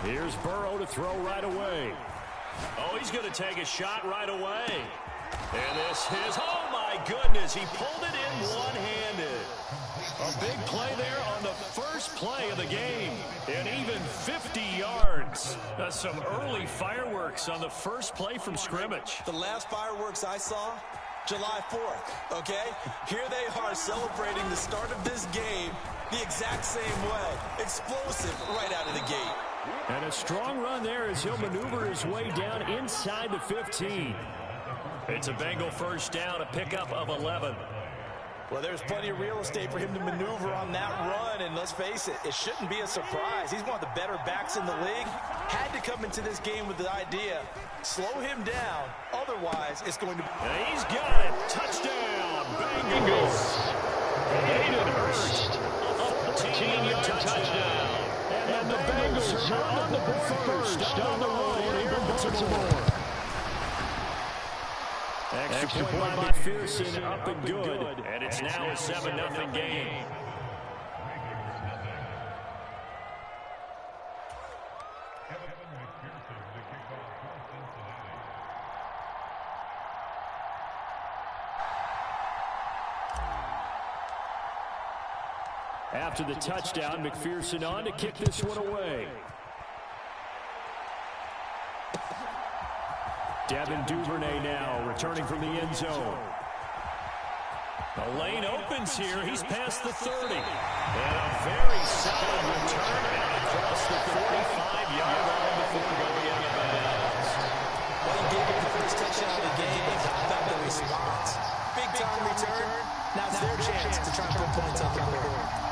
Here's Burrow to throw right away. Oh, he's going to take a shot right away. And this is, oh my goodness, he pulled it in one-handed. A big play there on the first play of the game. And even 50 yards. Some early fireworks on the first play from scrimmage. The last fireworks I saw, July 4th, okay? Here they are celebrating the start of this game the exact same way. Explosive right out of the gate. And a strong run there as he'll maneuver his way down inside the 15. It's a Bengal first down, a pickup of 11. Well, there's plenty of real estate for him to maneuver on that run, and let's face it, it shouldn't be a surprise. He's one of the better backs in the league. Had to come into this game with the idea, slow him down, otherwise it's going to... And he's got it! Touchdown, Bengals! Hayden Hurst, a 14-yard touchdown. And the Bengals are on the board first on the road here in Baltimore. Extra point by McPherson, up and good. And it's now a 7-0 game. After the touchdown, McPherson on to kick this one away. Devin Duvernay now returning from the end zone. The lane opens here. He's past the 30. And a very solid return out across the 45-yard line before going out of bounds. Well, he gave him the first touchdown of the game, and how about the response? Big-time return. Now it's their chance to try and put points on the board.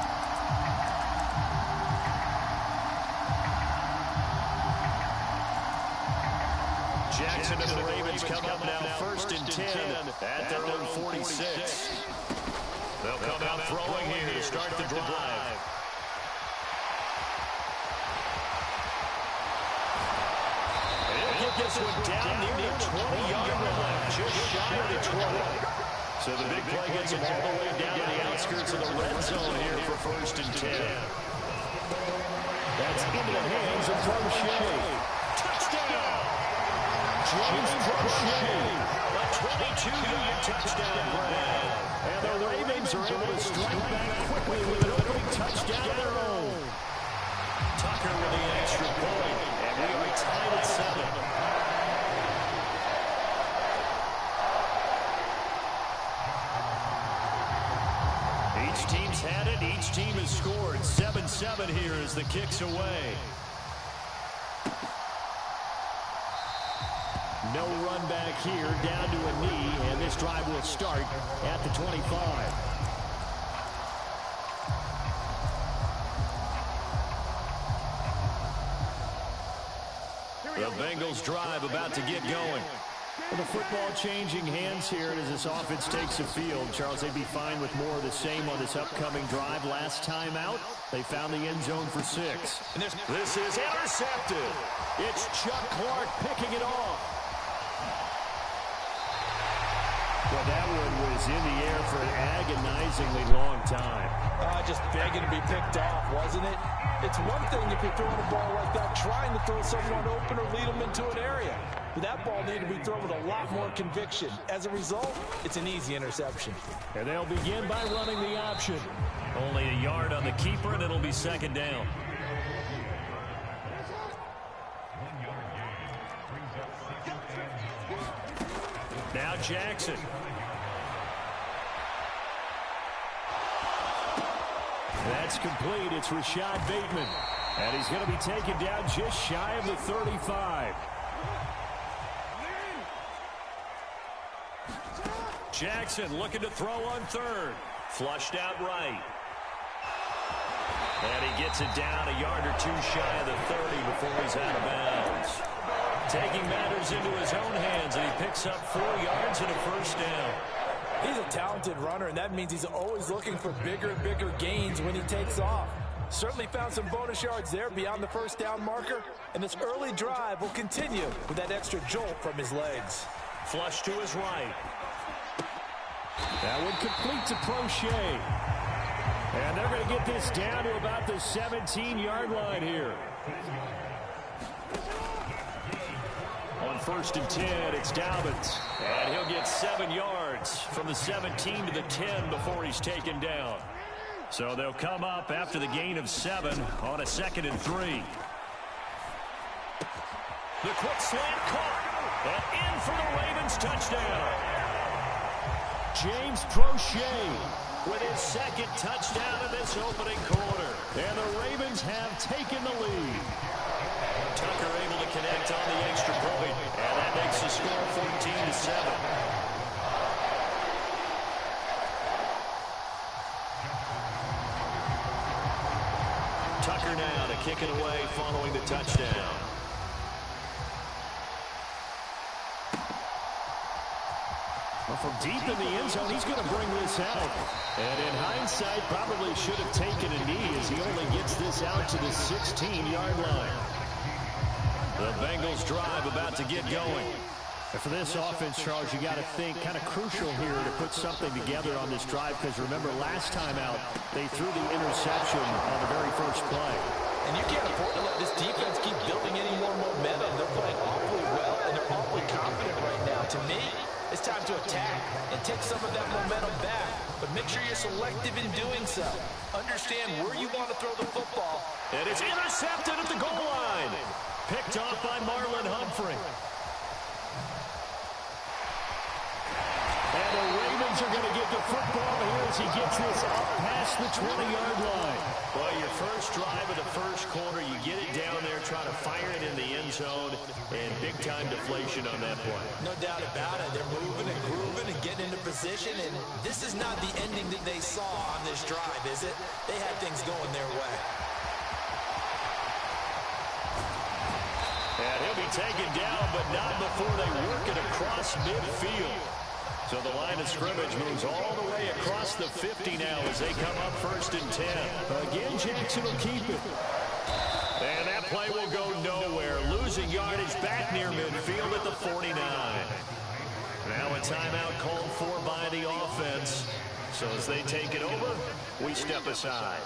Jackson and the Ravens come up now first and 10 at their own 46. They'll come out throwing here to start the drive. And he'll get this one down near the 20-yard line, just shy of the 20. So the big play gets him all the way down to the outskirts of the red zone here for first and 10. That's into the hands of Crochet. Touchdown! James Crochet, a 22-yard touchdown grab. And the Ravens are able to strike back quickly with an opening touchdown of their own. Tucker with the extra point, and we are tied at 7. Each team's had it, each team has scored. 7-7 here as the kick's away. No run back here, down to a knee, and this drive will start at the 25. The Bengals drive about to get going. Well, the football changing hands here as this offense takes the field. Charles, they'd be fine with more of the same on this upcoming drive. Last time out, they found the end zone for 6. And this is intercepted. It's Chuck Clark picking it off. Well, that one was in the air for an agonizingly long time. Just begging to be picked off, wasn't it? It's one thing if you're throwing a ball like that, trying to throw someone open or lead them into an area. But that ball needed to be thrown with a lot more conviction. As a result, it's an easy interception. And they'll begin by running the option. Only a yard on the keeper, and it'll be second down. Now Jackson. That's complete. It's Rashad Bateman. And he's going to be taken down just shy of the 35. Jackson looking to throw on third. Flushed out right. And he gets it down a yard or two shy of the 30 before he's out of bounds. Taking matters into his own hands, and he picks up 4 yards and a first down. He's a talented runner, and that means he's always looking for bigger and bigger gains when he takes off. Certainly found some bonus yards there beyond the first down marker, and this early drive will continue with that extra jolt from his legs. Flush to his right. That one complete to Crochet. And they're going to get this down to about the 17-yard line here. On 1st and 10, it's Dobbins. And he'll get 7 yards from the 17 to the 10 before he's taken down. So they'll come up after the gain of 7 on a 2nd and 3. The quick slant caught. And in for the Ravens touchdown. James Prochet with his 2nd touchdown in this opening quarter. And the Ravens have taken the lead. Tucker able to connect on the extra point. And that makes the score 14-7. Tucker now to kick it away following the touchdown. Well, from deep in the end zone, he's going to bring this out. And in hindsight, probably should have taken a knee as he only gets this out to the 16-yard line. The Bengals drive about to get going. And for this offense, Charles, you got to think kind of crucial here to put something together on this drive, because remember last time out they threw the interception on the very first play. And you can't afford to let this defense keep building any more momentum. They're playing awfully well, and they're awfully confident right now. To me, it's time to attack and take some of that momentum back. But make sure you're selective in doing so. Understand where you want to throw the football. And it's intercepted at the goal line. Picked off by Marlon Humphrey. And the Ravens are going to get the football here as he gets this up past the 20-yard line. Well, your first drive of the first quarter, you get it down there, try to fire it in the end zone, and big-time deflation on that play. No doubt about it. They're moving and grooving and getting into position, and this is not the ending that they saw on this drive, is it? They had things going their way. And he'll be taken down, but not before they work it across midfield. So the line of scrimmage moves all the way across the 50 now as they come up 1st and 10. Again, Jackson will keep it. And that play will go nowhere. Losing yardage back near midfield at the 49. Now a timeout called for by the offense. So as they take it over, we step aside.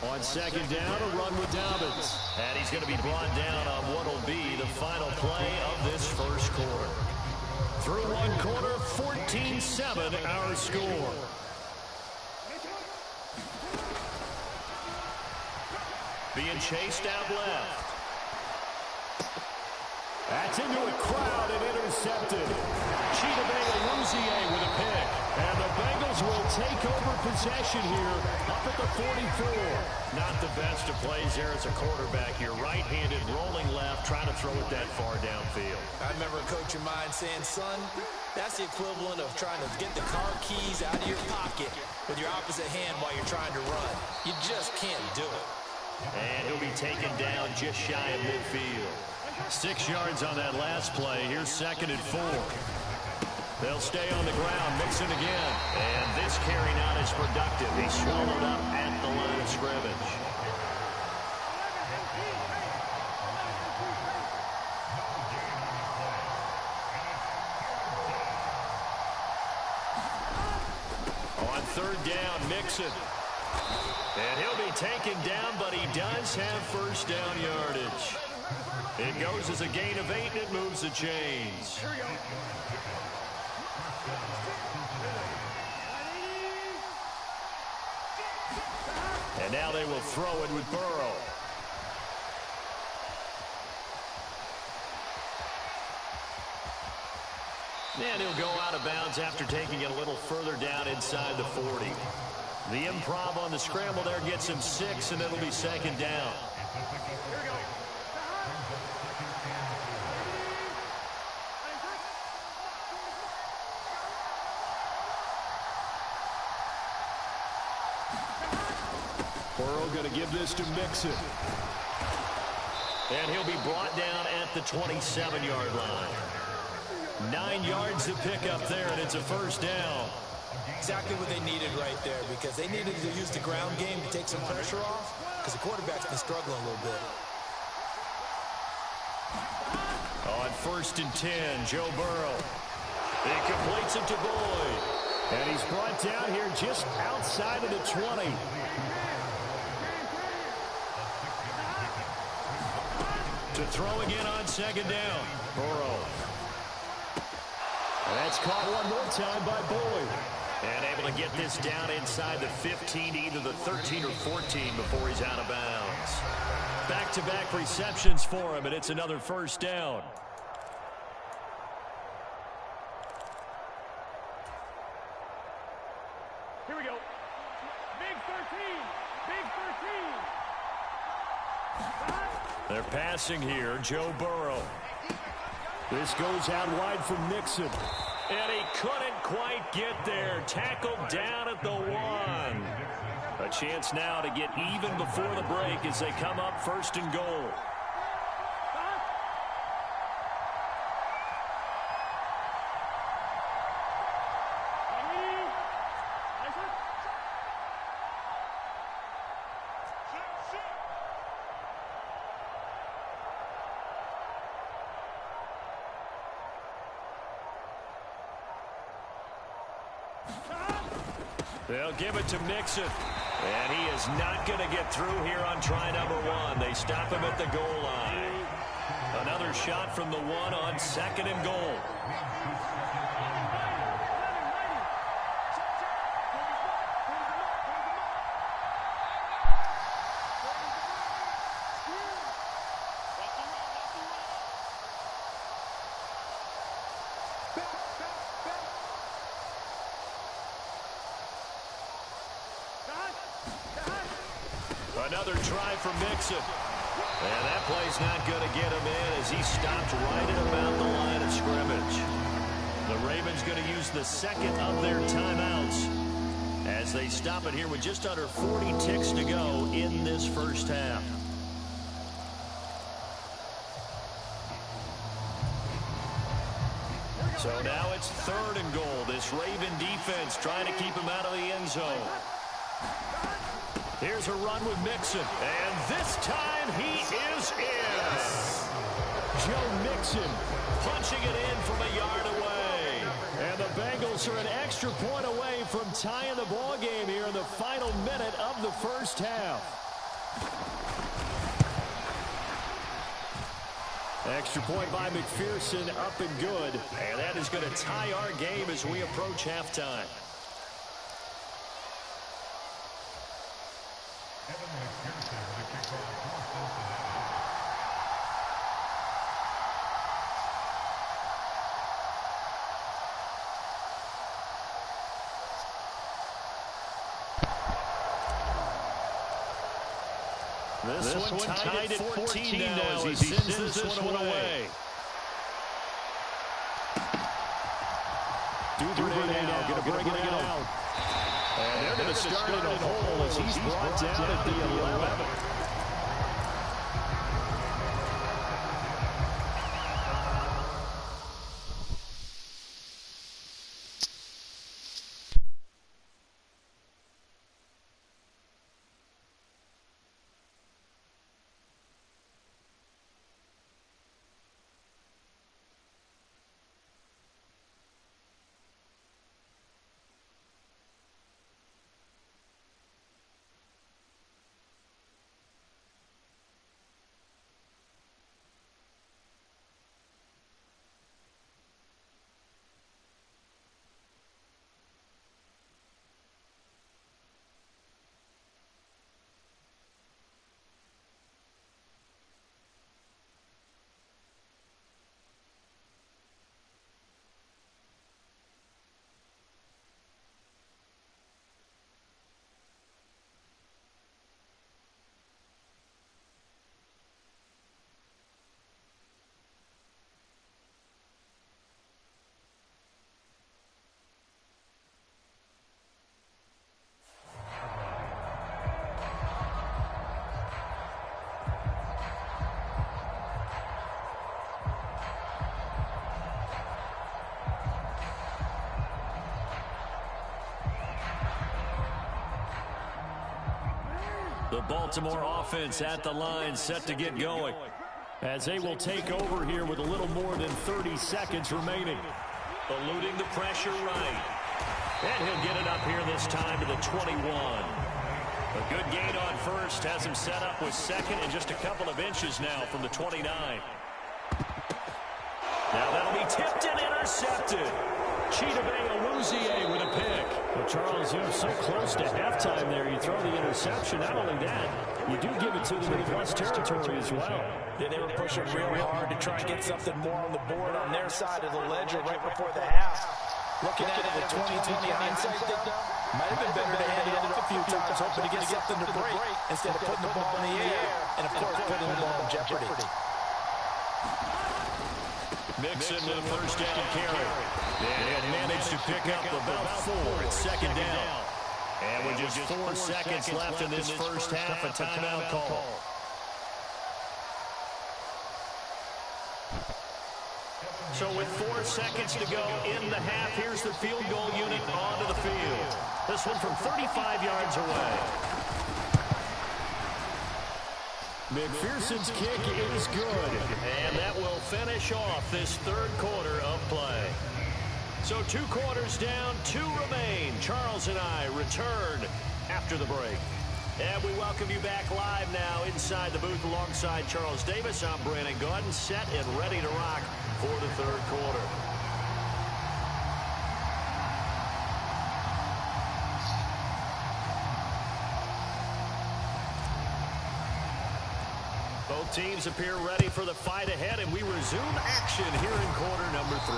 On 2nd down, a run with Dobbins. And he's going to be brought down on what will be the final play of this first quarter. Through one quarter, 14-7 our score. Being chased out left. That's into a crowd and intercepted. Chidobe with a pick. And the Bengals will take over possession here up at the 44. Not the best of plays there as a quarterback. You're right-handed, rolling left, trying to throw it that far downfield. I remember a coach of mine saying, son, that's the equivalent of trying to get the car keys out of your pocket with your opposite hand while you're trying to run. You just can't do it. And he'll be taken down just shy of midfield. 6 yards on that last play. Here's 2nd and 4. They'll stay on the ground, mixing again. And this carry not as productive. He's swallowed up at the line of scrimmage. On 3rd down, Mixon. And he'll be taken down, but he does have first down yardage. It goes as a gain of 8, and it moves the chains. Here we go. And now they will throw it with Burrow. And he'll go out of bounds after taking it a little further down inside the 40. The improv on the scramble there gets him 6, and it'll be 2nd down. Here we go. Burrow going to give this to Mixon. And he'll be brought down at the 27-yard line. 9 yards to pick up there, and it's a first down. Exactly what they needed right there, because they needed to use the ground game to take some pressure off, because the quarterback's been struggling a little bit. On 1st and 10, Joe Burrow. He completes it to Boyd. And he's brought down here just outside of the 20. To throw again on second down. Burrow. And that's caught one more time by Boyd. And able to get this down inside the 15, either the 13 or 14 before he's out of bounds. Back-to-back receptions for him, and it's another first down. Here we go. Big 13. Big 13. They're passing here. Joe Burrow. This goes out wide from Mixon. And he couldn't quite get there. Tackled down at the 1. A chance now to get even before the break as they come up first and goal. They'll give it to Mixon. And he is not going to get through here on try number 1. They stop him at the goal line. Another shot from the 1 on second and goal. Another try for Mixon. And that play's not going to get him in as he stopped right at about the line of scrimmage. The Ravens going to use the second of their timeouts as they stop it here with just under 40 ticks to go in this first half. So now it's third and goal. This Raven defense trying to keep him out of the end zone. Here's a run with Mixon. And this time he is in. Joe Mixon punching it in from a yard away. And the Bengals are an extra point away from tying the ball game here in the final minute of the first half. Extra point by McPherson, up and good. And that is going to tie our game as we approach halftime. This one tied at 14 now as he sends this one away. Duvernay now going to bring it out. And they're going to start in a hole as he's brought down at the 11. The Baltimore offense at the line set to get going. As they will take over here with a little more than 30 seconds remaining. Eluding the pressure right. And he'll get it up here this time to the 21. A A good gain on first has him set up with second and just a couple of inches now from the 29. Now that'll be tipped and intercepted. Chidobe with a pick. Well, Charles, you're so close to halftime there. You throw the interception. Not only that, you do give it to them in plus territory as well. Yeah, they were pushing real hard to try and get something more on the board on their side of the ledger right before the half. Looking at it with 20/20 hindsight, might have been better to hand it off a few times, hoping to get something to break instead of putting the ball in the air and, of course, putting the ball in jeopardy. Mixon with a first down carry. And he'll manage to pick up about 4 at second down. And with just 4 seconds left in this first half, a timeout call. So with 4 seconds to go in the half, here's the field goal unit onto the field. This one from 35 yards away. McPherson's kick is good. And that will finish off this third quarter of play. So 2 quarters down, 2 remain. Charles and I return after the break. And we welcome you back live now inside the booth alongside Charles Davis. I'm Brandon Gaudin, set and ready to rock for the third quarter. Both teams appear ready for the fight ahead, and we resume action here in quarter number 3.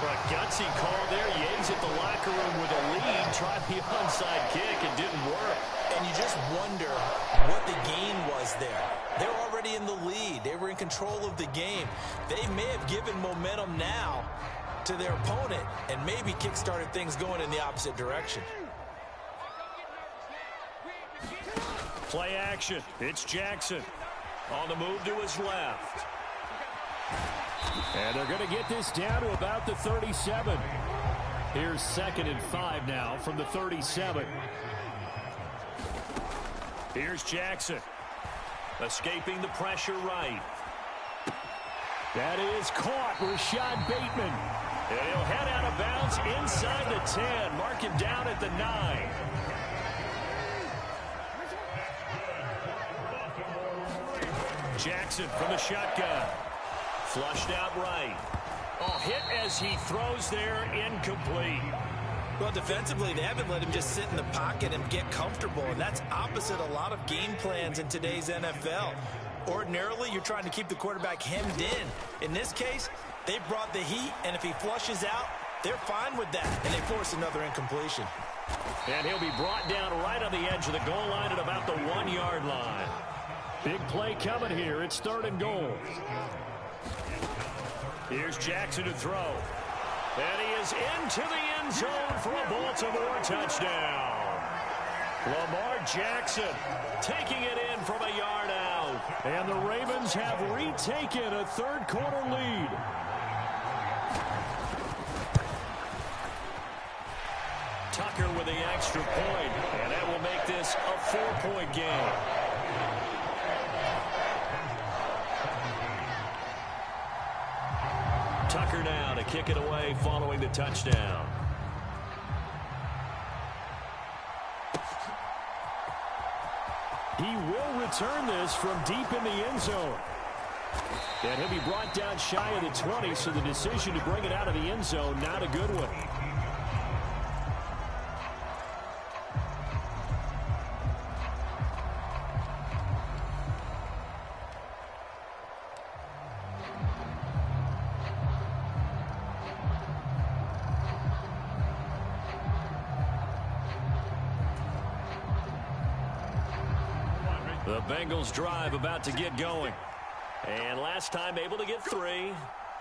A gutsy call there. You exit the locker room with a lead. Tried the onside kick. It didn't work. And you just wonder what the gain was there. They're already in the lead. They were in control of the game. They may have given momentum now to their opponent and maybe kick-started things going in the opposite direction. Play action. It's Jackson. On the move to his left. And they're going to get this down to about the 37. Here's 2nd and 5 now from the 37. Here's Jackson. Escaping the pressure right. That is caught. Rashad Bateman. And he'll head out of bounds inside the 10. Mark him down at the 9. Jackson from the shotgun. Flushed out right. Oh, hit as he throws there, incomplete. Well, defensively, they haven't let him just sit in the pocket and get comfortable, and that's opposite a lot of game plans in today's NFL. Ordinarily, you're trying to keep the quarterback hemmed in. In this case, they brought the heat, and if he flushes out, they're fine with that, and they force another incompletion. And he'll be brought down right on the edge of the goal line at about the 1-yard line. Big play coming here. It's 3rd and goal. Here's Jackson to throw. And he is into the end zone for a Baltimore touchdown. Lamar Jackson taking it in from a yard out. And the Ravens have retaken a third quarter lead. Tucker with the extra point. And that will make this a 4-point game. Tucker now to kick it away following the touchdown. He will return this from deep in the end zone. And he'll be brought down shy of the 20, so the decision to bring it out of the end zone, not a good one. The Bengals drive about to get going. And last time able to get 3.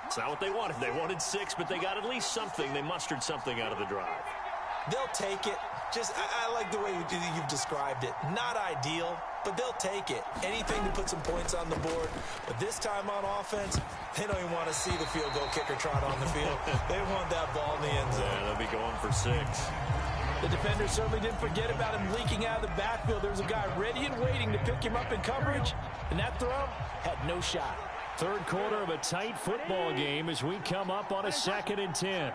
It's not what they wanted. They wanted 6, but they got at least something. They mustered something out of the drive. They'll take it. Just, I like the way you've described it. Not ideal, but they'll take it. Anything to put some points on the board. But this time on offense, they don't even want to see the field goal kicker trot on the field. They want that ball in the end zone. Yeah, they'll be going for 6. The defender certainly didn't forget about him leaking out of the backfield. There was a guy ready and waiting to pick him up in coverage, and that throw had no shot. Third quarter of a tight football game as we come up on a 2nd and 10.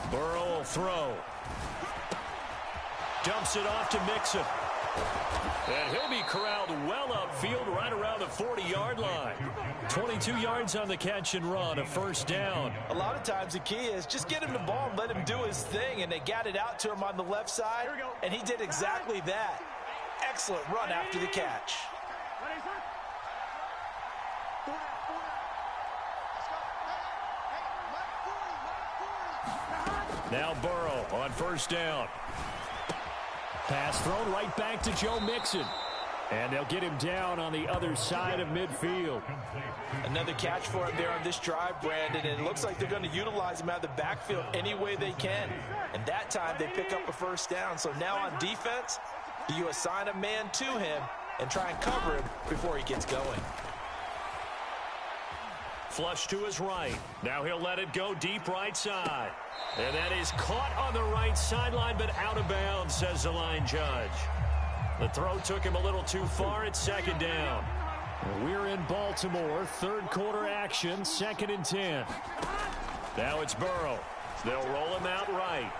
Burrow will throw. Dumps it off to Mixon. And he'll be corralled well upfield right around the 40-yard line. 22 yards on the catch and run, a first down. A lot of times the key is just get him the ball and let him do his thing, and they got it out to him on the left side, and he did exactly that. Excellent run after the catch. Now Burrow on first down. Pass thrown right back to Joe Mixon. And they'll get him down on the other side of midfield. Another catch for him there on this drive, Brandon, and it looks like they're going to utilize him out of the backfield any way they can. And that time they pick up a first down. So now on defense, you assign a man to him and try and cover him before he gets going. Flush to his right. Now he'll let it go deep right side. And that is caught on the right sideline, but out of bounds, says the line judge. The throw took him a little too far. It's second down. We're in Baltimore. Third quarter action, 2nd and 10. Now it's Burrow. They'll roll him out right.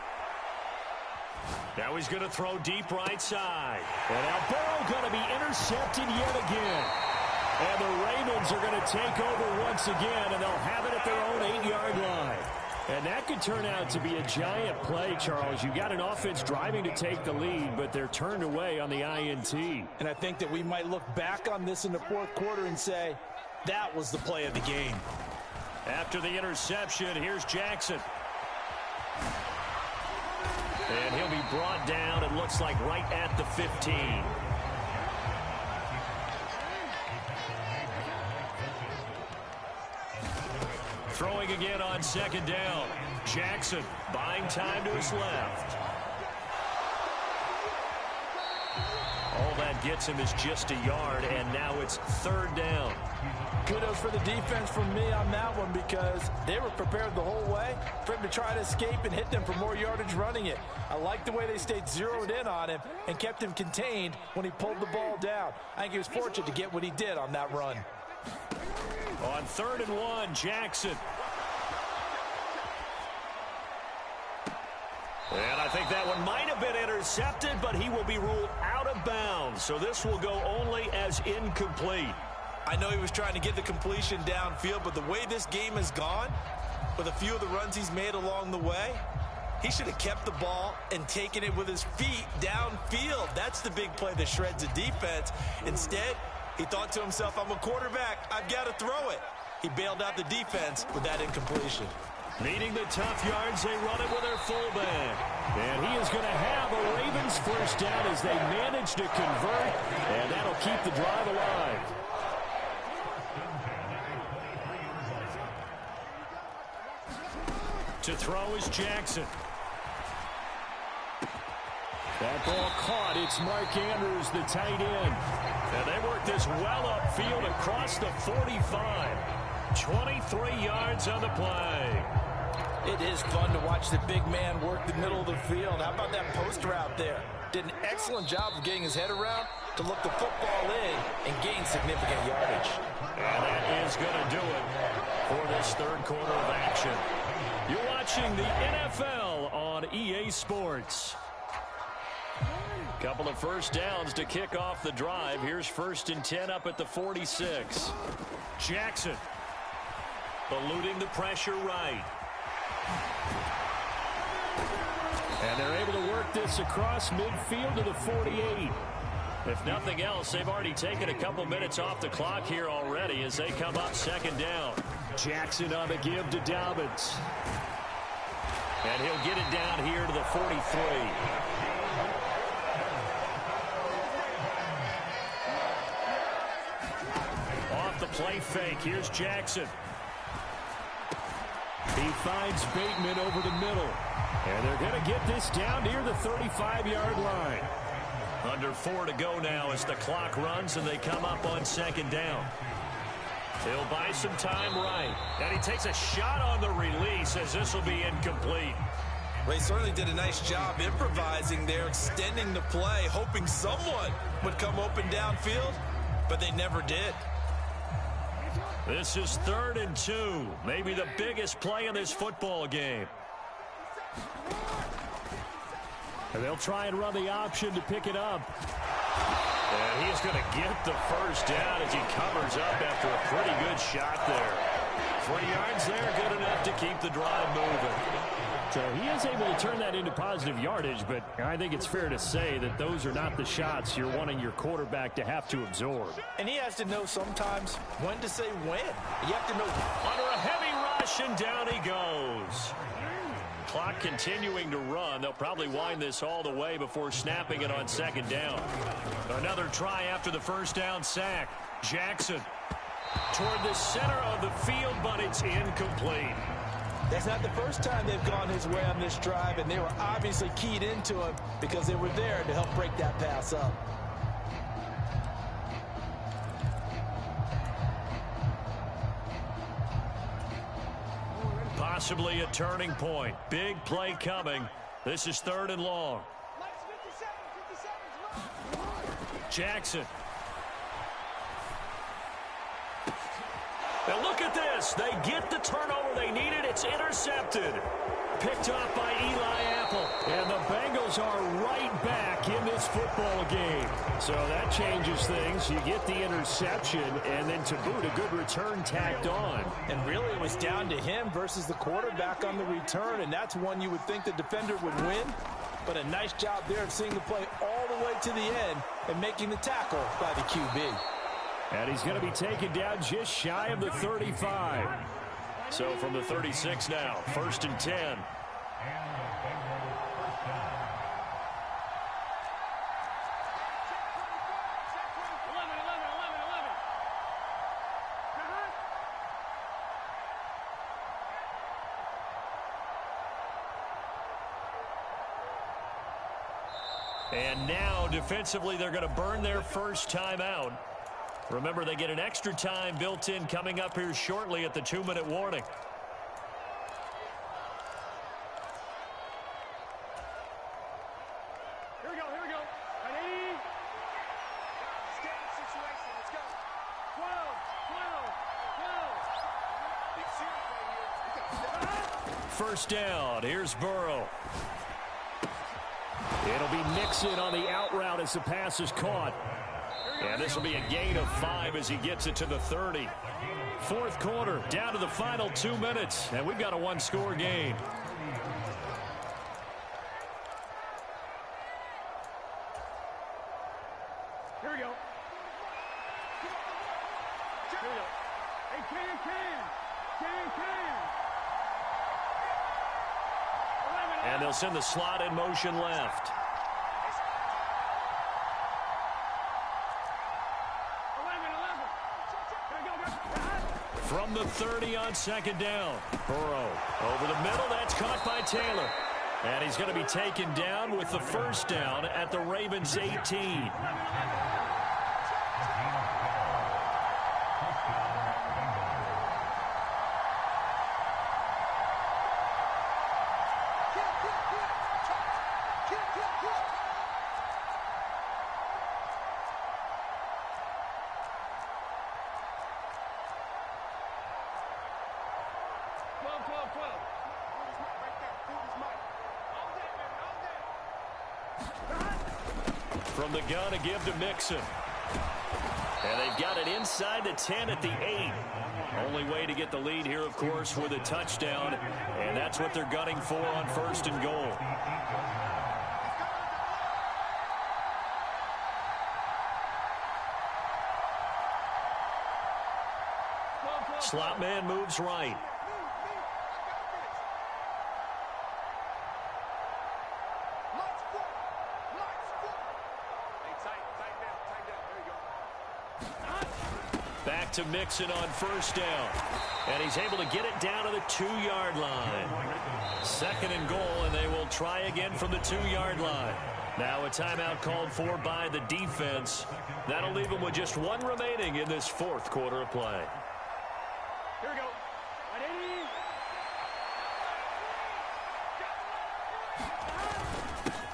Now he's going to throw deep right side. And now Burrow going to be intercepted yet again. And the Ravens are going to take over once again, and they'll have it at their own 8-yard line. And that could turn out to be a giant play, Charles. You got an offense driving to take the lead, but they're turned away on the INT. And I think that we might look back on this in the fourth quarter and say, that was the play of the game. After the interception, here's Jackson. And he'll be brought down, it looks like right at the 15. Throwing again on second down. Jackson buying time to his left. All that gets him is just a yard, and now it's third down. Kudos for the defense from me on that one, because they were prepared the whole way for him to try to escape and hit them for more yardage running it. I like the way they stayed zeroed in on him and kept him contained when he pulled the ball down. I think he was fortunate to get what he did on that run. On 3rd and 1, Jackson. And I think that one might have been intercepted, but he will be ruled out of bounds. So this will go only as incomplete. I know he was trying to get the completion downfield, but the way this game has gone, with a few of the runs he's made along the way, he should have kept the ball and taken it with his feet downfield. That's the big play that shreds the defense. Instead, he thought to himself, I'm a quarterback, I've got to throw it. He bailed out the defense with that incompletion. Needing the tough yards, they run it with their fullback. And he is going to have a Ravens first down as they manage to convert, and that'll keep the drive alive. To throw is Jackson. That ball caught. It's Mark Andrews, the tight end. And they work this well upfield across the 45. 23 yards on the play. It is fun to watch the big man work the middle of the field. How about that post route there? Did an excellent job of getting his head around to look the football in and gain significant yardage. And that is going to do it for this third quarter of action. You're watching the NFL on EA Sports. Couple of first downs to kick off the drive. Here's 1st and 10 up at the 46. Jackson eluding the pressure right. And they're able to work this across midfield to the 48. If nothing else, they've already taken a couple minutes off the clock here already as they come up second down. Jackson on the give to Dobbins. And he'll get it down here to the 43. Off the play fake, here's Jackson. He finds Bateman over the middle. And they're going to get this down near the 35-yard line. Under 4 to go now as the clock runs and they come up on second down. He'll buy some time right. And he takes a shot on the release as this will be incomplete. Well, he certainly did a nice job improvising there, extending the play, hoping someone would come open downfield, but they never did. This is 3rd and 2. Maybe the biggest play in this football game. And they'll try and run the option to pick it up. And he's going to get the first down as he covers up after a pretty good shot there. 3 yards there, good enough to keep the drive moving. So he is able to turn that into positive yardage, but I think it's fair to say that those are not the shots you're wanting your quarterback to have to absorb. And he has to know sometimes when to say when. You have to know. Under a heavy rush, and down he goes. Clock continuing to run. They'll probably wind this all the way before snapping it on second down. Another try after the first down sack. Jackson toward the center of the field, but it's incomplete. That's not the first time they've gone his way on this drive, and they were obviously keyed into him because they were there to help break that pass up. Possibly a turning point. Big play coming. This is 3rd and long. Jackson. And look at this. They get the turnover they needed. It's intercepted. Picked off by Eli Apple. And the Bengals are right back in this football game. So that changes things. You get the interception, and then to boot, a good return tacked on. And really, it was down to him versus the quarterback on the return, and that's one you would think the defender would win. But a nice job there of seeing the play all the way to the end and making the tackle by the QB. And he's going to be taken down just shy of the 35. So from the 36 now, 1st and 10. And now, defensively, they're going to burn their first timeout. Remember, they get an extra time built in coming up here shortly at the 2-minute warning. Here we go, here we go. At 80. Standard situation, let's go. 12, 12, 12. First down, here's Burrow. It'll be Mixon on the out route as the pass is caught. And this will be a gain of 5 as he gets it to the 30. 4th quarter, down to the final 2 minutes, and we've got a 1-score game. Here we go. Here we go. Hey, Can. And they'll send the slot in motion left. From the 30 on second down. Burrow over the middle. That's caught by Taylor. And he's going to be taken down with the first down at the Ravens 18. From the gun, a give to Mixon. And they've got it inside the 10 at the 8. Only way to get the lead here, of course, with a touchdown. And that's what they're gunning for on 1st and goal. Slot man moves right. Back to Mixon on first down. And he's able to get it down to the 2-yard line. 2nd and goal, and they will try again from the 2-yard line. Now a timeout called for by the defense. That'll leave them with just 1 remaining in this 4th quarter of play. Here we go. At 80.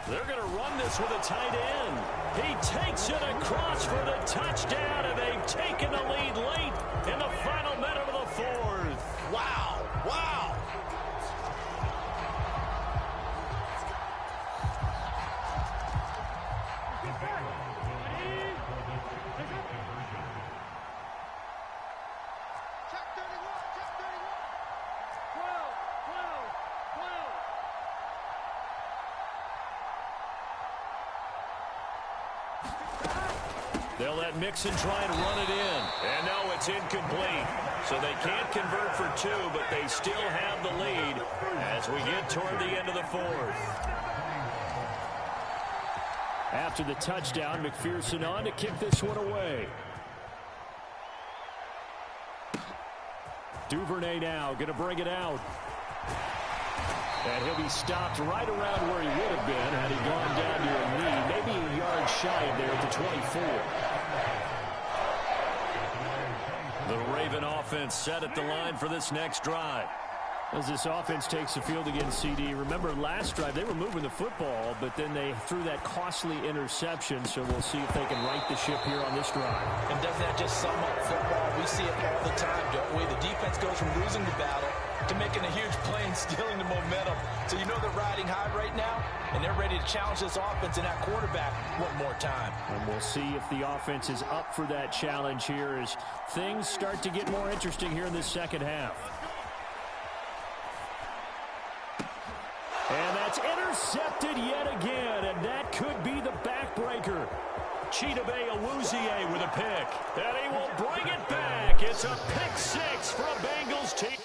They're going to run this with a tight end. He takes it across for the touchdown, and they've taken the lead late in the final minute of the 4th. Wow. Wow. They'll let Mixon try and run it in. And no, it's incomplete. So they can't convert for two, but they still have the lead as we get toward the end of the fourth. After the touchdown, McPherson on to kick this one away. Duvernay now going to bring it out. And he'll be stopped right around where he would have been had he gone down to a knee, maybe a yard shy of there at the 24. The Raven offense set at the line for this next drive. As this offense takes the field against CD, remember last drive they were moving the football, but then they threw that costly interception, so we'll see if they can right the ship here on this drive. And doesn't that just sum up football? We see it all the time, don't we? The defense goes from losing the battle to making a huge play and stealing the momentum. So you know they're riding high right now, and they're ready to challenge this offense and that quarterback one more time. And we'll see if the offense is up for that challenge here as things start to get more interesting here in this second half. And that's intercepted yet again, and that could be the backbreaker. Chidobe Awuzie with a pick, and he will bring it back. It's a pick six for a Bengals team.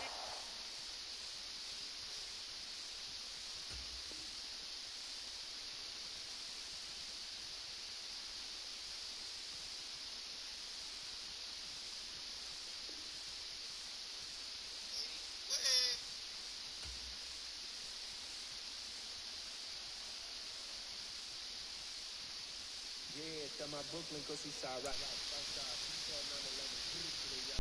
Brooklyn, cause he shot right.